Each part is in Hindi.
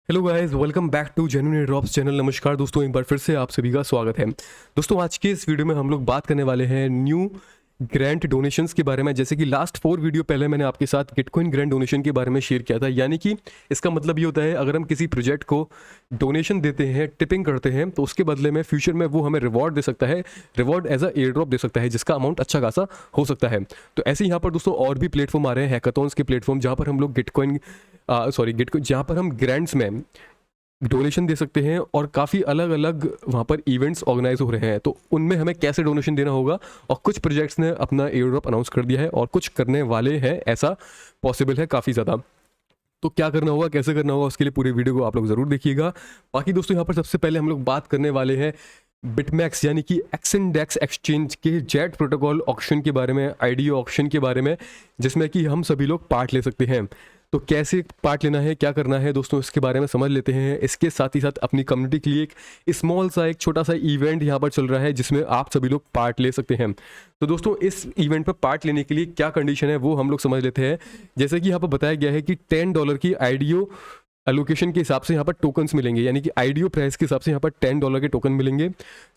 Hello guys, welcome back to genuine drops channel. नमस्कार दोस्तों, एक बार फिर से आप सभी का स्वागत है। दोस्तों, आज के इस वीडियो में हम लोग बात करने वाले हैं न्यू ग्रांट डोनेशंस के बारे में। जैसे कि लास्ट 4 वीडियो पहले मैंने आपके साथ गिटकॉइन ग्रांट डोनेशन के बारे में शेयर किया था। यानी कि इसका मतलब ये होता है, अगर हम किसी प्रोजेक्ट को डोनेशन देते हैं, टिपिंग करते हैं, तो उसके बदले में फ्यूचर में वो हमें रिवॉर्ड दे सकता है, reward as a air drop दे सकता है, जिसका अमाउंट अच्छा खासा हो सकता है। तो ऐसे यहाँ पर दोस्तों और भी प्लेटफॉर्म आ रहे हैं, हैकाथॉन्स के प्लेटफॉर्म, जहाँ पर हम लोग गिटकॉइन जहाँ पर हम ग्रांट्स में डोनेशन दे सकते हैं और काफ़ी अलग अलग वहाँ पर इवेंट्स ऑर्गेनाइज हो रहे हैं। तो उनमें हमें कैसे डोनेशन देना होगा, और कुछ प्रोजेक्ट्स ने अपना एयर ड्रॉप अनाउंस कर दिया है और कुछ करने वाले हैं, ऐसा पॉसिबल है काफ़ी ज़्यादा। तो क्या करना होगा, कैसे करना होगा, उसके लिए पूरे वीडियो को आप लोग ज़रूर देखिएगा। बाकी दोस्तों, यहाँ पर सबसे पहले हम लोग बात करने वाले हैं बिटमैक्स यानी कि एक्सइंडेक्स एक्सचेंज के जेट प्रोटोकॉल ऑक्शन के बारे में, आईडीओ ऑक्शन के बारे में, जिसमें कि हम सभी लोग पार्ट ले सकते हैं। तो कैसे पार्ट लेना है, क्या करना है दोस्तों, इसके बारे में समझ लेते हैं। इसके साथ ही साथ अपनी कम्युनिटी के लिए एक स्मॉल सा, एक छोटा सा इवेंट यहाँ पर चल रहा है, जिसमें आप सभी लोग पार्ट ले सकते हैं। तो दोस्तों, इस इवेंट पर पार्ट लेने के लिए क्या कंडीशन है वो हम लोग समझ लेते हैं। जैसे कि यहाँ पर बताया गया है कि $10 की आईडीओ एलोकेशन के हिसाब से यहाँ पर टोकन्स मिलेंगे, यानी कि आईडीओ प्राइस के हिसाब से यहाँ पर $10 के टोकन मिलेंगे,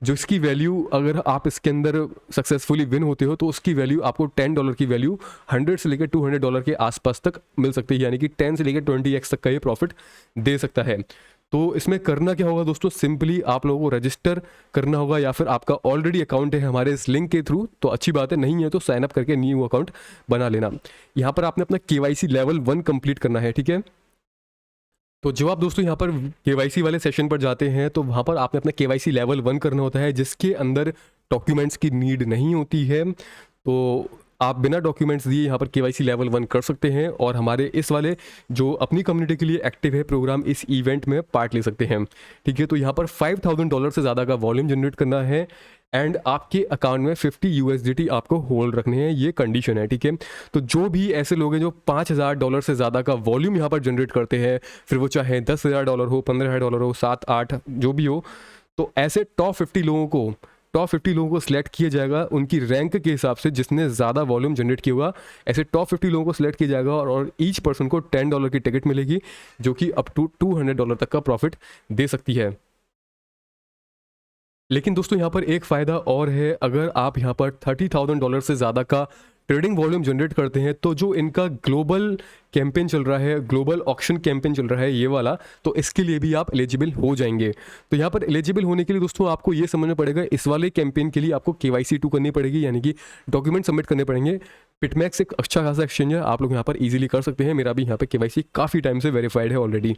जो इसकी वैल्यू, अगर आप इसके अंदर सक्सेसफुली विन होते हो तो उसकी वैल्यू आपको $10 की वैल्यू 100 से लेकर $200 के आसपास तक मिल सकती है। यानी कि 10 से लेकर 20x तक का ये प्रॉफिट दे सकता है। तो इसमें करना क्या होगा दोस्तों, सिंपली आप लोगों को रजिस्टर करना होगा, या फिर आपका ऑलरेडी अकाउंट है हमारे इस लिंक के थ्रू तो अच्छी बात है, नहीं है तो साइन अप करके न्यू अकाउंट बना लेना। यहाँ पर आपने अपना KYC लेवल 1 कंप्लीट करना है, ठीक है। तो जब आप दोस्तों यहाँ पर KYC वाले सेशन पर जाते हैं, तो वहाँ पर आपने अपना KYC लेवल 1 करना होता है, जिसके अंदर डॉक्यूमेंट्स की नीड नहीं होती है। तो आप बिना डॉक्यूमेंट्स दिए यहाँ पर KYC लेवल 1 कर सकते हैं, और हमारे इस वाले जो अपनी कम्युनिटी के लिए एक्टिव है प्रोग्राम, इस इवेंट में पार्ट ले सकते हैं, ठीक है। तो यहाँ पर $5,000 से ज़्यादा का वॉल्यूम जनरेट करना है, एंड आपके अकाउंट में 50 USDT आपको होल्ड रखने हैं, ये कंडीशन है, ठीक है। तो जो भी ऐसे लोग हैं जो $5,000 से ज़्यादा का वॉल्यूम यहाँ पर जनरेट करते हैं, फिर वो चाहे $10,000 हो, $15,000 हो, 7-8 जो भी हो, तो ऐसे टॉप 50 लोगों को सिलेक्ट किया जाएगा उनकी रैंक के हिसाब से, जिसने ज़्यादा वॉल्यूम जनरेट किया होगा। ऐसे टॉप 50 लोगों को सिलेक्ट किया जाएगा, और ईच पर्सन को $10 की टिकट मिलेगी, जो कि अप टू $200 तक का प्रॉफिट दे सकती है। लेकिन दोस्तों, यहाँ पर एक फ़ायदा और है, अगर आप यहाँ पर $30,000 से ज़्यादा का ट्रेडिंग वॉल्यूम जनरेट करते हैं, तो जो इनका ग्लोबल कैंपेन चल रहा है, ग्लोबल ऑक्शन कैंपेन चल रहा है ये वाला, तो इसके लिए भी आप एलिजिबल हो जाएंगे। तो यहाँ पर एलिजिबल होने के लिए दोस्तों आपको ये समझना पड़ेगा, इस वाले कैंपेन के लिए आपको KYC 2 करनी पड़ेगी, यानी कि डॉक्यूमेंट सबमिट करने पड़ेंगे। बिटमैक्स एक अच्छा खासा एक्सचेंज है, आप लोग यहाँ पर ईजिली कर सकते हैं। मेरा भी यहाँ पर KYC काफ़ी टाइम से वेरीफाइड है ऑलरेडी।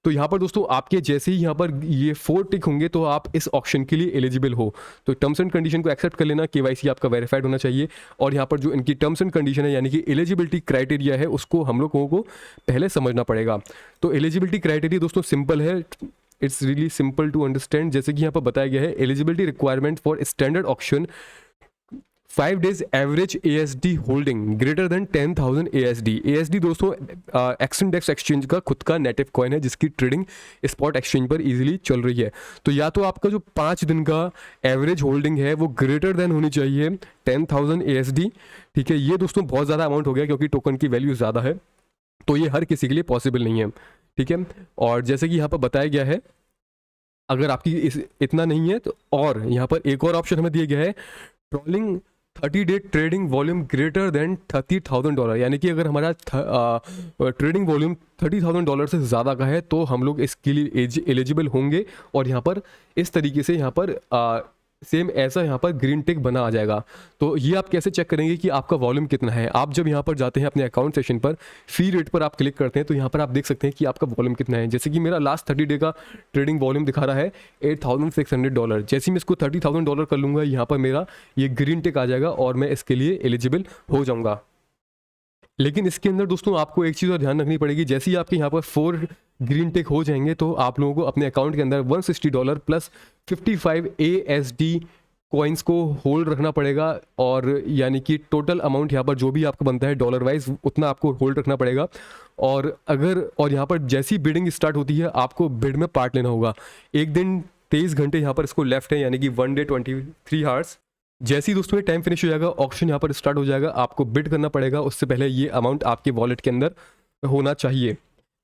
तो यहाँ पर दोस्तों आपके जैसे ही यहाँ पर ये 4 टिक होंगे, तो आप इस ऑप्शन के लिए एलिजिबल हो। तो टर्म्स एंड कंडीशन को एक्सेप्ट कर लेना, KYC आपका वेरीफाइड होना चाहिए, और यहाँ पर जो इनकी टर्म्स एंड कंडीशन है, यानी कि एलिजिबिलिटी क्राइटेरिया है, उसको हम लोगों को पहले समझना पड़ेगा। तो एलिजिबिलिटी क्राइटेरिया दोस्तों सिंपल है, it's really simple to understand. जैसे कि यहाँ पर बताया गया है, eligibility requirement for standard auction 5 days average ASD holding greater than 10,000 ASD। ASD दोस्तों एक्सइंडेक्स एक्सचेंज का खुद का नेटिव कॉइन है, जिसकी ट्रेडिंग स्पॉट एक्सचेंज पर इजीली चल रही है। तो या तो आपका जो 5 दिन का एवरेज होल्डिंग है वो ग्रेटर देन होनी चाहिए 10,000 ASD, ठीक है। ये दोस्तों बहुत ज़्यादा अमाउंट हो गया, क्योंकि टोकन की वैल्यू ज़्यादा है, तो ये हर किसी के लिए पॉसिबल नहीं है, ठीक है। और जैसे कि यहाँ पर बताया गया है, अगर आपकी इतना नहीं है तो, और यहाँ पर एक और ऑप्शन हमें दिया गया है, trailing 30 day trading volume greater than $30,000। यानी कि अगर हमारा ट्रेडिंग वॉल्यूम $30,000 से ज़्यादा का है, तो हम लोग इसके लिए एलिजिबल होंगे, और यहाँ पर इस तरीके से यहाँ पर सेम ऐसा यहाँ पर ग्रीन टिक बना आ जाएगा। तो ये आप कैसे चेक करेंगे कि आपका वॉल्यूम कितना है? आप जब यहाँ पर जाते हैं अपने अकाउंट सेशन पर, फी रेट पर आप क्लिक करते हैं, तो यहाँ पर आप देख सकते हैं कि आपका वॉल्यूम कितना है। जैसे कि मेरा लास्ट 30 डे का ट्रेडिंग वॉल्यूम दिखा रहा है $8,600। जैसे ही मैं इसको $30,000 कर लूँगा, यहाँ पर मेरा ये ग्रीन टिक आ जाएगा, और मैं इसके लिए एलिजिबल हो जाऊँगा। लेकिन इसके अंदर दोस्तों आपको एक चीज़ और ध्यान रखनी पड़ेगी, जैसे ही आपके यहाँ पर 4 ग्रीन टिक हो जाएंगे, तो आप लोगों को अपने अकाउंट के अंदर $160 प्लस 55 ASD कॉइन्स को होल्ड रखना पड़ेगा, और यानी कि टोटल अमाउंट यहाँ पर जो भी आपका बनता है डॉलर वाइज, उतना आपको होल्ड रखना पड़ेगा। और यहाँ पर जैसी बिडिंग स्टार्ट होती है, आपको बिड में पार्ट लेना होगा। एक दिन 23 घंटे यहाँ पर इसको लेफ्ट है, यानी कि 1 day 23 आवर्स। जैसे ही दोस्तों ये टाइम फिनिश हो जाएगा, ऑक्शन यहाँ पर स्टार्ट हो जाएगा, आपको बिड करना पड़ेगा। उससे पहले ये अमाउंट आपके वॉलेट के अंदर होना चाहिए।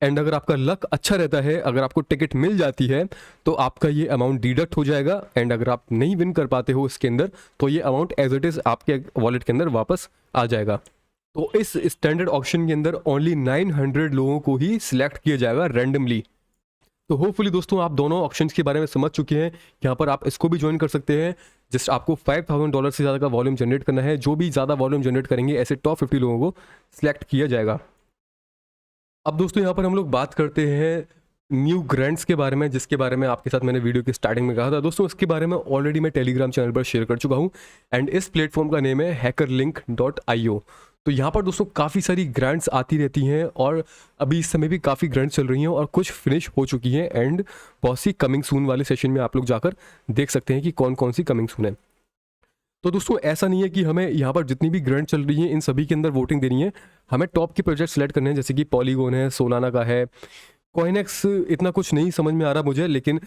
एंड अगर आपका लक अच्छा रहता है, अगर आपको टिकट मिल जाती है तो आपका ये अमाउंट डिडक्ट हो जाएगा। एंड अगर आप नहीं विन कर पाते हो इसके अंदर तो ये अमाउंट एज इट इज़ आपके वॉलेट के अंदर वापस आ जाएगा। तो इस स्टैंडर्ड ऑक्शन के अंदर ओनली 900 लोगों को ही सिलेक्ट किया जाएगा रैंडमली। तो होपफुली दोस्तों आप दोनों ऑप्शंस के बारे में समझ चुके हैं। यहाँ पर आप इसको भी ज्वाइन कर सकते हैं। जस्ट आपको $5000 से ज़्यादा का वॉल्यूम जनरेट करना है। जो भी ज़्यादा वॉल्यूम जनरेट करेंगे ऐसे टॉप 50 लोगों को सिलेक्ट किया जाएगा। अब दोस्तों यहाँ पर हम लोग बात करते हैं न्यू ग्रांट्स के बारे में, जिसके बारे में आपके साथ मैंने वीडियो की स्टार्टिंग में कहा था। दोस्तों इसके बारे में ऑलरेडी मैं टेलीग्राम चैनल पर शेयर कर चुका हूँ एंड इस प्लेटफॉर्म का नेम है hackerlink.io। तो यहाँ पर दोस्तों काफ़ी सारी ग्रांट्स आती रहती हैं और अभी इस समय भी काफ़ी ग्रांट्स चल रही हैं और कुछ फिनिश हो चुकी हैं एंड बहुत सी कमिंग सून वाले सेशन में आप लोग जाकर देख सकते हैं कि कौन कौन सी कमिंग सून है। तो दोस्तों ऐसा नहीं है कि हमें यहाँ पर जितनी भी ग्रांट चल रही है इन सभी के अंदर वोटिंग देनी है। हमें टॉप के प्रोजेक्ट सेलेक्ट करने हैं, जैसे कि पॉलीगॉन है, सोलाना का है, कॉइनेक्स इतना कुछ नहीं समझ में आ रहा मुझे, लेकिन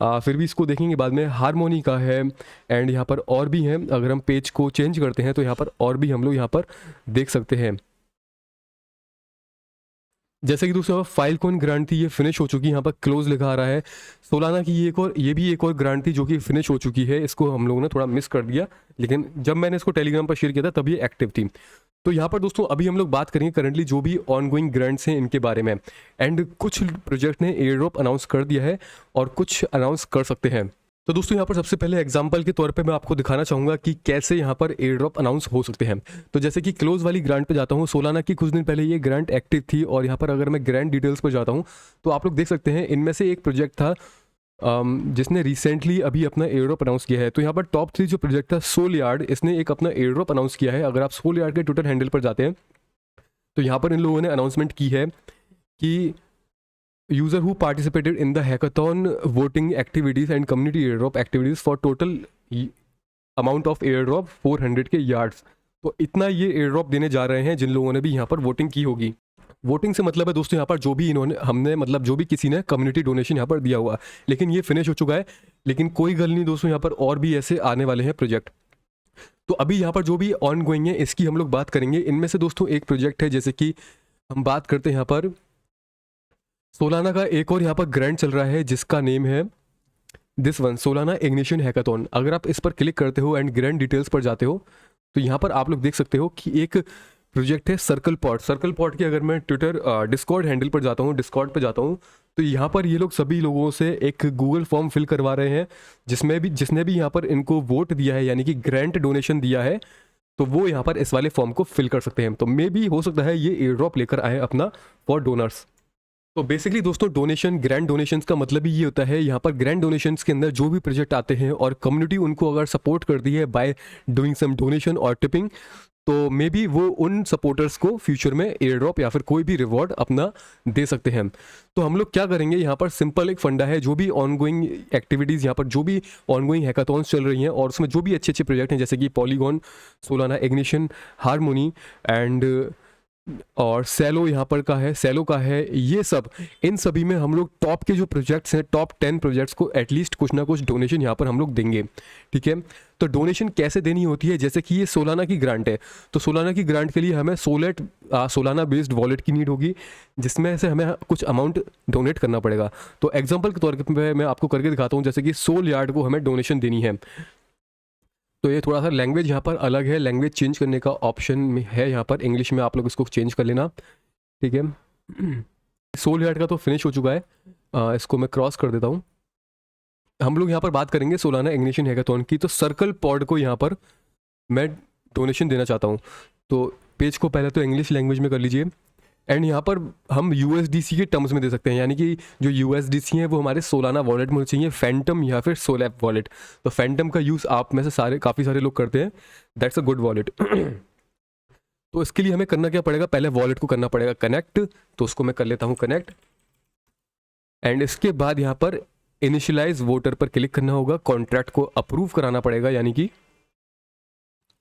फिर भी इसको देखेंगे बाद में। हारमोनी का है एंड यहाँ पर और भी हैं। अगर हम पेज को चेंज करते हैं तो यहाँ पर और भी हम लोग यहाँ पर देख सकते हैं। जैसे कि दूसरा फाइलकॉइन ग्रांट थी, ये फिनिश हो चुकी है, यहाँ पर क्लोज लिखा आ रहा है। सोलाना की ये भी एक और ग्रांट थी जो कि फिनिश हो चुकी है। इसको हम लोगों ने थोड़ा मिस कर दिया, लेकिन जब मैंने इसको टेलीग्राम पर शेयर किया था तब ये एक्टिव थी। तो यहाँ पर दोस्तों अभी हम लोग बात करेंगे करंटली जो भी ऑनगोइंग ग्रांट्स हैं इनके बारे में। एंड कुछ प्रोजेक्ट ने एयर ड्रॉप अनाउंस कर दिया है और कुछ अनाउंस कर सकते हैं। तो दोस्तों यहाँ पर सबसे पहले एग्जांपल के तौर पे मैं आपको दिखाना चाहूँगा कि कैसे यहाँ पर एयर ड्रॉप अनाउंस हो सकते हैं। तो जैसे कि क्लोज वाली ग्रांट पे जाता हूँ, सोलाना की कुछ दिन पहले ये ग्रांट एक्टिव थी और यहाँ पर अगर मैं ग्रांट डिटेल्स पर जाता हूँ तो आप लोग देख सकते हैं इनमें से एक प्रोजेक्ट था जिसने रिसेंटली अभी अपना एयर ड्रॉप अनाउंस किया है। तो यहाँ पर टॉप 3 जो प्रोजेक्ट था, सोल यार्ड, इसने एक अपना एयर ड्रॉप अनाउंस किया है। अगर आप सोल यार्ड के ट्विटर हैंडल पर जाते हैं तो यहाँ पर इन लोगों ने अनाउंसमेंट की है कि user who participated in the hackathon voting activities and community airdrop activities for total amount of airdrop 400 के yards। तो इतना ये airdrop देने जा रहे हैं जिन लोगों ने भी यहाँ पर वोटिंग की होगी। वोटिंग से मतलब है दोस्तों यहाँ पर जो भी हमने मतलब जो भी किसी ने कम्युनिटी डोनेशन यहाँ पर दिया हुआ, लेकिन ये फिनिश हो चुका है। लेकिन कोई गल नहीं दोस्तों, यहाँ पर और भी ऐसे आने वाले हैं प्रोजेक्ट। तो अभी यहाँ पर जो भी ऑन गोइंग है इसकी हम लोग बात करेंगे। इनमें से दोस्तों एक प्रोजेक्ट है, जैसे कि हम बात करते हैं यहाँ पर सोलाना का एक और यहाँ पर ग्रांट चल रहा है जिसका नेम है this one, Solana ignition hackathon. अगर आप इस पर क्लिक करते हो एंड ग्रांट डिटेल्स पर जाते हो तो यहाँ पर आप लोग देख सकते हो कि एक प्रोजेक्ट है सर्कल पॉट की। अगर मैं ट्विटर डिस्कॉर्ड हैंडल पर जाता हूँ, डिस्कॉर्ड पर जाता हूँ, तो यहाँ पर ये लोग सभी लोगों से एक गूगल फॉर्म फिल करवा रहे हैं जिसने भी यहाँ पर इनको वोट दिया है यानी कि ग्रांट डोनेशन दिया है, तो वो यहाँ पर इस वाले फॉर्म को फिल कर सकते हैं। तो मे बी हो सकता है ये एयर ड्रॉप लेकर आए अपना फॉर डोनर्स। तो बेसिकली दोस्तों डोनेशन, ग्रैंड डोनेशंस का मतलब ही ये होता है, यहाँ पर ग्रैंड डोनेशंस के अंदर जो भी प्रोजेक्ट आते हैं और कम्युनिटी उनको अगर सपोर्ट करती है बाय डूइंग सम डोनेशन और टिपिंग, तो मे बी वो उन सपोर्टर्स को फ्यूचर में एयर ड्रॉप या फिर कोई भी रिवॉर्ड अपना दे सकते हैं। तो हम लोग क्या करेंगे, यहाँ पर सिंपल एक फंडा है, जो भी ऑनगोइंग एक्टिविटीज़, यहाँ पर जो भी ऑनगोइंग हैकाथॉन्स चल रही हैं और उसमें जो भी अच्छे अच्छे प्रोजेक्ट हैं जैसे कि polygon, Solana ignition, harmony and और सेलो यहाँ पर का है, सेलो का है, ये सब, इन सभी में हम लोग टॉप के जो प्रोजेक्ट्स हैं, टॉप 10 प्रोजेक्ट्स को एटलीस्ट कुछ ना कुछ डोनेशन यहाँ पर हम लोग देंगे। ठीक है, तो डोनेशन कैसे देनी होती है, जैसे कि ये सोलाना की ग्रांट है, तो सोलाना की ग्रांट के लिए हमें सोलाना बेस्ड वॉलेट की नीड होगी जिसमें से हमें कुछ अमाउंट डोनेट करना पड़ेगा। तो एग्जाम्पल के तौर पर मैं आपको करके दिखाता हूँ, जैसे कि सोल यार्ड को हमें डोनेशन देनी है। तो ये थोड़ा सा लैंग्वेज यहाँ पर अलग है, लैंग्वेज चेंज करने का ऑप्शन में है यहाँ पर, इंग्लिश में आप लोग इसको चेंज कर लेना। ठीक है, सोल यार्ड का तो फिनिश हो चुका है, इसको मैं क्रॉस कर देता हूँ। हम लोग यहाँ पर बात करेंगे सोलाना इग्निशन हैकाथॉन की। तो सर्कल पॉड को यहाँ पर मैं डोनेशन देना चाहता हूँ, तो पेज को पहले तो इंग्लिश लैंग्वेज में कर लीजिए एंड यहाँ पर हम USDC के टर्म्स में दे सकते हैं, यानी कि जो USDC हैं वो हमारे सोलाना वॉलेट में चाहिए, फैंटम या फिर सोलैप वॉलेट। तो फैंटम का यूज़ आप में से काफ़ी सारे लोग करते हैं, दैट्स अ गुड वॉलेट। तो इसके लिए हमें करना क्या पड़ेगा, पहले वॉलेट को करना पड़ेगा कनेक्ट, तो उसको मैं कर लेता हूँ कनेक्ट एंड इसके बाद यहाँ पर इनिशियलाइज वोटर पर क्लिक करना होगा, कॉन्ट्रैक्ट को अप्रूव कराना पड़ेगा, यानी कि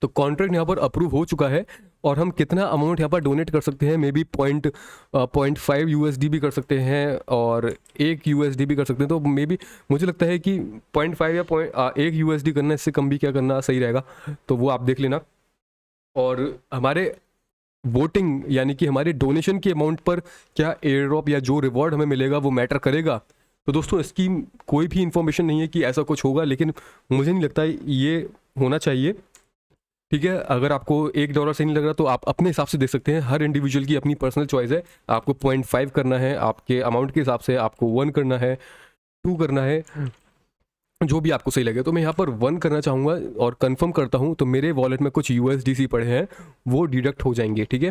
तो कॉन्ट्रैक्ट यहाँ पर अप्रूव हो चुका है और हम कितना अमाउंट यहाँ पर डोनेट कर सकते हैं, मे बी 0.5 USD भी कर सकते हैं और 1 USD भी कर सकते हैं। तो मे बी मुझे लगता है कि 0.5 या 1 USD करना, इससे कम भी क्या करना सही रहेगा, तो वो आप देख लेना। और हमारे वोटिंग यानी कि हमारे डोनेशन के अमाउंट पर क्या एयर ड्रॉप या जो रिवॉर्ड हमें मिलेगा वो मैटर करेगा? तो दोस्तों इसकी कोई भी इंफॉर्मेशन नहीं है कि ऐसा कुछ होगा, लेकिन मुझे नहीं लगता ये होना चाहिए। ठीक है, अगर आपको $1 सही नहीं लग रहा तो आप अपने हिसाब से दे सकते हैं। हर इंडिविजुअल की अपनी पर्सनल चॉइस है। आपको 0.5 करना है, आपके अमाउंट के हिसाब से आपको 1 करना है, 2 करना है, जो भी आपको सही लगे। तो मैं यहाँ पर 1 करना चाहूँगा और कंफर्म करता हूँ। तो मेरे वॉलेट में कुछ USDC पड़े हैं, वो डिडक्ट हो जाएंगे। ठीक है,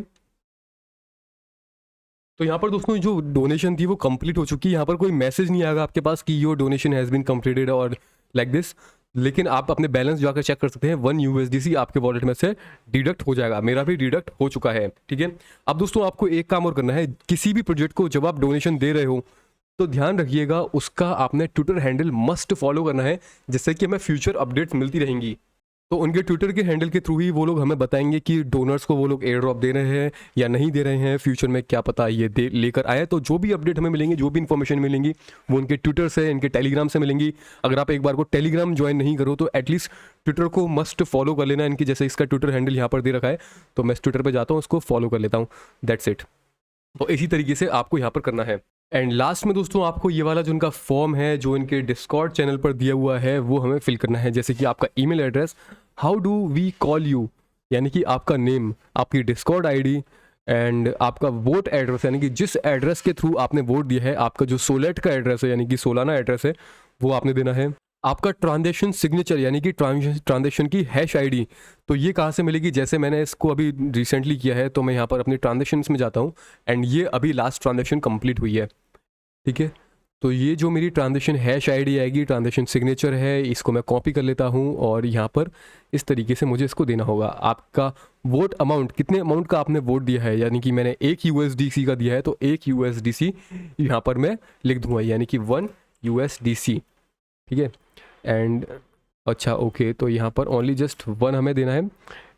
तो यहाँ पर दोस्तों जो डोनेशन थी वो कंप्लीट हो चुकी है। यहाँ पर कोई मैसेज नहीं आएगा आपके पास कि your donation has been completed और लाइक दिस, लेकिन आप अपने बैलेंस जाकर चेक कर सकते हैं। 1 USDC आपके वॉलेट में से डिडक्ट हो जाएगा। मेरा भी डिडक्ट हो चुका है। ठीक है, अब दोस्तों आपको एक काम और करना है। किसी भी प्रोजेक्ट को जब आप डोनेशन दे रहे हो तो ध्यान रखिएगा उसका आपने ट्विटर हैंडल मस्ट फॉलो करना है, जिससे कि हमें फ्यूचर अपडेट्स मिलती रहेंगी। तो उनके ट्विटर के हैंडल के थ्रू ही वो लोग हमें बताएंगे कि डोनर्स को वो लोग एयर ड्रॉप दे रहे हैं या नहीं दे रहे हैं। फ्यूचर में क्या पता ये दे लेकर आए। तो जो भी अपडेट हमें मिलेंगी, जो भी इन्फॉर्मेशन मिलेंगी, वो उनके ट्विटर से, इनके टेलीग्राम से मिलेंगी। अगर आप एक बार को टेलीग्राम ज्वाइन नहीं करो तो एटलीस्ट ट्विटर को मस्ट फॉलो कर लेना इनकी। जैसे इसका ट्विटर हैंडल यहाँ पर दे रखा है, तो मैं ट्विटर पर जाता हूँ, उसको फॉलो कर लेता हूँ। That's it. तो इसी तरीके से आपको यहाँ पर करना है। एंड लास्ट में दोस्तों आपको ये वाला जो उनका फॉर्म है जो इनके डिस्कॉर्ड चैनल पर दिया हुआ है वो हमें फिल करना है। जैसे कि आपका email address, how do we call you, यानी कि आपका नेम, आपकी डिस्कॉर्ड आईडी एंड आपका वोट एड्रेस, यानी कि जिस एड्रेस के थ्रू आपने वोट दिया है, आपका जो सोलेट का एड्रेस है यानी कि सोलाना एड्रेस है, वो आपने देना है। आपका ट्रांजेक्शन सिग्नेचर यानी कि ट्रांजेक्शन की हैश आईडी, तो ये कहाँ से मिलेगी? जैसे मैंने इसको अभी रिसेंटली किया है, तो मैं यहाँ पर अपनी ट्रांजेक्शन्स में जाता हूँ एंड ये अभी लास्ट ट्रांजेक्शन कंप्लीट हुई है। ठीक है, तो ये जो मेरी ट्रांजेक्शन हैश आईडी आएगी, ट्रांजेक्शन सिग्नेचर है, इसको मैं कॉपी कर लेता हूँ और यहाँ पर इस तरीके से मुझे इसको देना होगा। आपका वोट अमाउंट, कितने अमाउंट का आपने वोट दिया है, यानी कि मैंने 1 USDC का दिया है, तो 1 USDC यहाँ पर मैं लिख दूंगा, यानी कि 1 USDC। ठीक है, एंड अच्छा ओके, तो यहाँ पर ओनली जस्ट 1 हमें देना है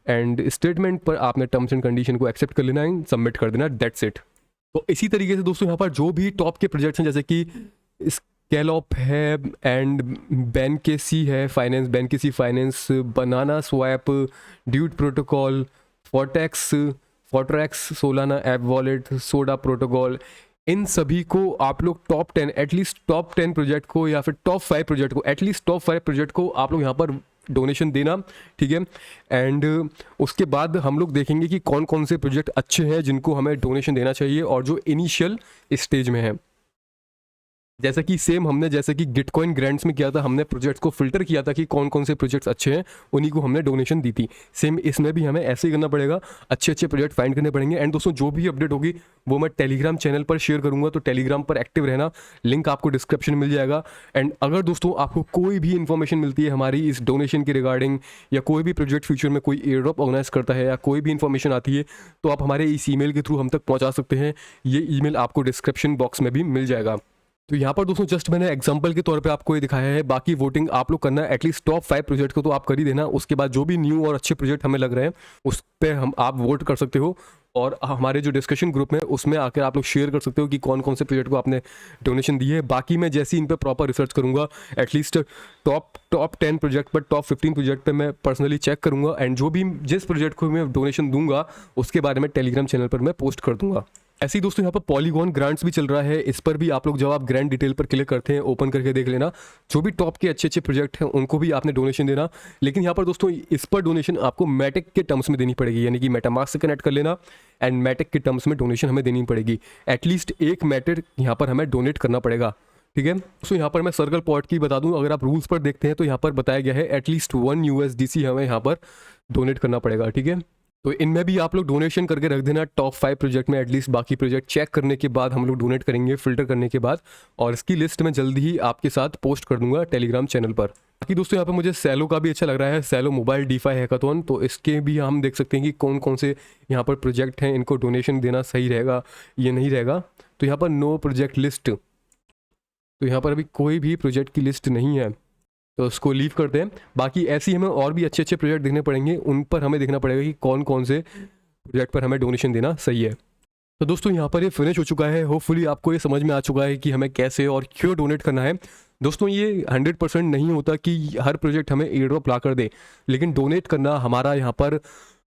एंड स्टेटमेंट पर आपने टर्म्स एंड कंडीशन को एक्सेप्ट कर लेना है, सबमिट कर देना, दैट्स इट। तो इसी तरीके से दोस्तों यहाँ पर जो भी टॉप के प्रोजेक्ट्स हैं, जैसे कि स्कैलॉप है एंड बैनकेसी है finance, Benqi finance, banana swap, duet protocol, Fortrax, Solana app wallet, soda protocol, इन सभी को आप लोग टॉप 10, एटलीस्ट टॉप 10 प्रोजेक्ट को या फिर टॉप 5 प्रोजेक्ट को, एटलीस्ट टॉप 5 प्रोजेक्ट को आप लोग यहाँ पर डोनेशन देना। ठीक है, एंड उसके बाद हम लोग देखेंगे कि कौन कौन से प्रोजेक्ट अच्छे हैं जिनको हमें डोनेशन देना चाहिए और जो इनिशियल स्टेज में है। जैसे कि सेम हमने जैसे कि गिटकॉइन ग्रांट्स में किया था, हमने प्रोजेक्ट्स को फिल्टर किया था कि कौन कौन से प्रोजेक्ट्स अच्छे हैं, उन्हीं को हमने डोनेशन दी थी। सेम इसमें भी हमें ऐसे ही करना पड़ेगा, अच्छे अच्छे प्रोजेक्ट फाइंड करने पड़ेंगे। एंड दोस्तों जो भी अपडेट होगी वो मैं टेलीग्राम चैनल पर शेयर करूंगा, तो टेलीग्राम पर एक्टिव रहना, लिंक आपको डिस्क्रिप्शन मिल जाएगा। एंड अगर दोस्तों आपको कोई भी इन्फॉर्मेशन मिलती है हमारी इस डोनेशन के रिगार्डिंग, या कोई भी प्रोजेक्ट फ्यूचर में कोई एयर ड्रॉप ऑर्गेनाइज करता है, या कोई भी इन्फॉर्मेशन आती है, तो आप हमारे इस ईमेल के थ्रू हम तक पहुँचा सकते हैं। ये ईमेल आपको डिस्क्रिप्शन बॉक्स में भी मिल जाएगा। तो यहाँ पर दोस्तों जस्ट मैंने एग्जांपल के तौर पे आपको ये दिखाया है। बाकी वोटिंग आप लोग करना है एटलीस्ट टॉप 5 प्रोजेक्ट को तो आप कर ही देना। उसके बाद जो भी न्यू और अच्छे प्रोजेक्ट हमें लग रहे हैं उस पर आप वोट कर सकते हो, और हमारे जो डिस्कशन ग्रुप में उसमें आकर आप लोग शेयर कर सकते हो कि कौन कौन से प्रोजेक्ट को आपने डोनेशन दी है। बाकी मैं जैसे ही इन पर प्रॉपर रिसर्च करूँगा, एटलीस्ट टॉप 10 प्रोजेक्ट पर, टॉप 15 प्रोजेक्ट पर मैं पर्सनली चेक करूँगा, एंड जो भी जिस प्रोजेक्ट को मैं डोनेशन दूंगा उसके बारे में टेलीग्राम चैनल पर मैं पोस्ट कर दूंगा। ऐसे ही दोस्तों यहाँ पर पॉलीगॉन ग्रांट्स भी चल रहा है, इस पर भी आप लोग जब आप ग्रांट डिटेल पर क्लिक करते हैं, ओपन करके देख लेना, जो भी टॉप के अच्छे अच्छे प्रोजेक्ट हैं उनको भी आपने डोनेशन देना। लेकिन यहाँ पर दोस्तों इस पर डोनेशन आपको मैटिक के टर्म्स में देनी पड़ेगी, यानी कि मेटामास्क से कनेक्ट कर लेना एंड मैटिक के टर्म्स में डोनेशन हमें देनी पड़ेगी। एटलीस्ट एक मैटर यहाँ पर हमें डोनेट करना पड़ेगा। ठीक है, तो यहाँ पर मैं सर्कल पॉट की बता दूँ, अगर आप रूल्स पर देखते हैं तो यहाँ पर बताया गया है एटलीस्ट 1 USDC हमें यहाँ पर डोनेट करना पड़ेगा। ठीक है, तो इनमें भी आप लोग डोनेशन करके रख देना टॉप 5 प्रोजेक्ट में। एटलीस्ट बाकी प्रोजेक्ट चेक करने के बाद हम लोग डोनेट करेंगे, फिल्टर करने के बाद, और इसकी लिस्ट में जल्दी ही आपके साथ पोस्ट कर दूंगा टेलीग्राम चैनल पर। बाकी दोस्तों यहाँ पर मुझे सैलो का भी अच्छा लग रहा है, सैलो मोबाइल डीफाई हैकाथॉन, तो इसके भी हम देख सकते हैं कि कौन कौन से यहाँ पर प्रोजेक्ट हैं, इनको डोनेशन देना सही रहेगा ये नहीं रहेगा। तो यहाँ पर नो प्रोजेक्ट लिस्ट, तो यहाँ पर अभी कोई भी प्रोजेक्ट की लिस्ट नहीं है, तो उसको लीव करते हैं। बाकी ऐसे ही हमें और भी अच्छे अच्छे प्रोजेक्ट देखने पड़ेंगे, उन पर हमें देखना पड़ेगा कि कौन कौन से प्रोजेक्ट पर हमें डोनेशन देना सही है। तो दोस्तों यहाँ पर ये फिनिश हो चुका है। होपफुली आपको ये समझ में आ चुका है कि हमें कैसे और क्यों डोनेट करना है। दोस्तों ये 100% नहीं होता कि हर प्रोजेक्ट हमें एयर ड्रॉप ला कर दे, लेकिन डोनेट करना हमारा यहाँ पर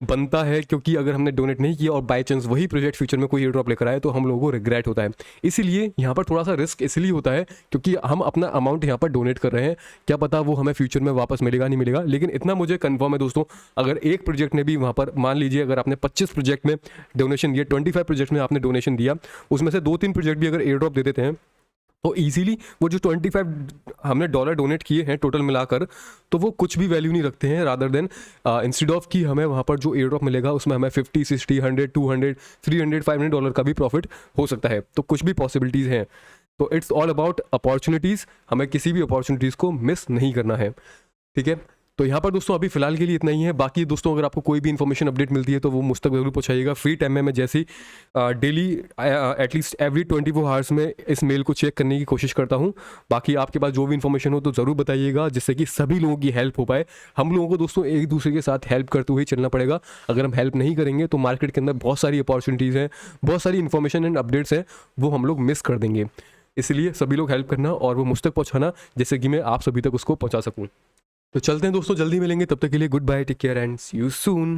बनता है, क्योंकि अगर हमने डोनेट नहीं किया और बाय चांस वही प्रोजेक्ट फ्यूचर में कोई एयर ड्रॉप लेकर आए तो हम लोगों को रिग्रेट होता है। इसीलिए यहाँ पर थोड़ा सा रिस्क इसलिए होता है क्योंकि हम अपना अमाउंट यहाँ पर डोनेट कर रहे हैं, क्या पता वो हमें फ्यूचर में वापस मिलेगा नहीं मिलेगा। लेकिन इतना मुझे कन्फर्म है दोस्तों, अगर एक प्रोजेक्ट ने भी वहाँ पर, मान लीजिए अगर आपने 25 प्रोजेक्ट में डोनेशन दिया, 25 प्रोजेक्ट में आपने डोनेशन दिया, उसमें से 2-3 प्रोजेक्ट भी अगर एयर ड्रॉप दे देते हैं तो इजीली वो जो 25 हमने डॉलर डोनेट किए हैं टोटल मिलाकर, तो वो कुछ भी वैल्यू नहीं रखते हैं। रादर देन इंस्टेड ऑफ कि हमें वहाँ पर जो एयर ड्रॉप मिलेगा उसमें हमें 50, 60, 100, 200, 300, $500 का भी प्रॉफिट हो सकता है। तो कुछ भी पॉसिबिलिटीज़ हैं। तो इट्स ऑल अबाउट अपॉर्चुनिटीज़, हमें किसी भी अपॉर्चुनिटीज़ को मिस नहीं करना है, ठीक है। तो यहाँ पर दोस्तों अभी फिलहाल के लिए इतना ही है। बाकी दोस्तों अगर आपको कोई भी इन्फॉर्मेशन अपडेट मिलती है तो वो मुझ तक जरूर पहुँचाइएगा। फ्री टाइम में मैं जैसे डेली एटलीस्ट एवरी 24 आवर्स में इस मेल को चेक करने की कोशिश करता हूँ। बाकी आपके पास जो भी इन्फॉर्मेशन हो तो ज़रूर बताइएगा, जिससे कि सभी लोगों की हेल्प हो पाए। हम लोगों को दोस्तों एक दूसरे के साथ हेल्प करते हुए चलना पड़ेगा। अगर हम हेल्प नहीं करेंगे तो मार्केट के अंदर बहुत सारी अपॉर्चुनिटीज़ हैं, बहुत सारी इन्फॉर्मेशन एंड अपडेट्स हैं, वो हम लोग मिस कर देंगे। इसलिए सभी लोग हेल्प करना और वो मुझ तक पहुँचाना, जिससे कि मैं आप सभी तक उसको पहुँचा सकूँ। तो चलते हैं दोस्तों, जल्दी मिलेंगे, तब तक के लिए goodbye, take care and see you soon.